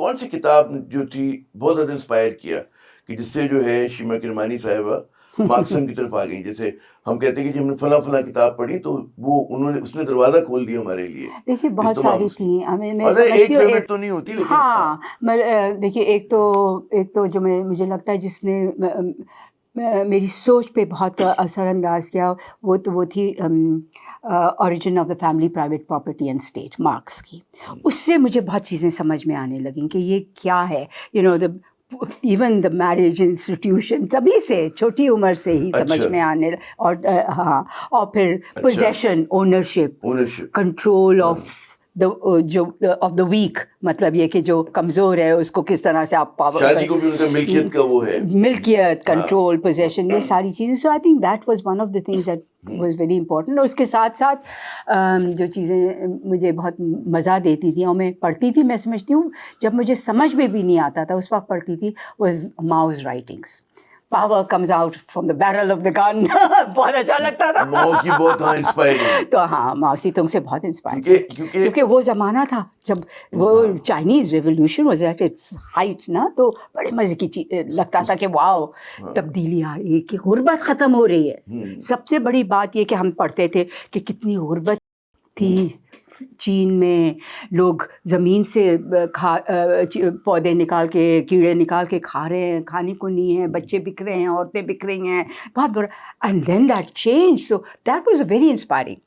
कौन सी किताब जो थी बहुत ज़्यादा इंस्पायर किया कि जिससे जो है शीमा किरमानी साहिबा मार्क्सिज्म की तरफ आ गई? जैसे हम कहते हैं कि जी हमने फला किताब पढ़ी तो वो उसने दरवाज़ा खोल दिया हमारे लिए देखिए बहुत इस्तेमाल सारी उसकी। थी हमें, मैं अरे एक समझती हूँ फेवरेट एक, तो नहीं होती लेकिन हाँ, देखिए एक तो जो मुझे लगता है जिसने मेरी सोच पे बहुत असरअंदाज किया, वो थी origin of the family private property and state, marks की। उससे मुझे बहुत चीज़ें समझ में आने लगीं कि ये क्या है, the even the marriage institution, सभी से छोटी उम्र से ही समझ अच्छा में आने और हाँ, और फिर अच्छा possession, ownership, ownership control of of the week, मतलब ये कि जो कमज़ोर है उसको किस तरह से आप पावर शादी को भी उनका मिल्कियत का वो है। मिल्कियत, हाँ कंट्रोल, पोजेशन, ये सारी चीज़ें। So I think that was one of the things that was very important. और उसके साथ साथ जो चीज़ें मुझे बहुत मज़ा देती थी और मैं पढ़ती थी, मैं समझती हूँ जब मुझे समझ में भी नहीं आता था उस वक्त पढ़ती थी, was Mao's writings. Power comes out from the barrel of the gun. बहुत अच्छा लगता था। माओ की बहुत हाँ इंस्पायरिंग, तो हाँ, माओ सेतुंग से बहुत इंस्पायर क्योंकि थी, क्योंकि क्योंकि वो ज़माना था जब वो हाँ Chinese revolution was at its height ना, तो बड़े मज़े की चीज़ लगता था कि वाओ, हाँ तब्दीली आ रही है, कि गुर्बत ख़त्म हो रही है। हम्म सबसे बड़ी बात ये कि हम पढ़ते थे कि कितनी गुर्बत थी चीन में, लोग ज़मीन से पौधे निकाल के, कीड़े निकाल के खा रहे हैं, खाने को नहीं है, बच्चे बिक रहे हैं, औरतें बिक रही हैं, बहुत बुरा। And then that change, so that was very inspiring.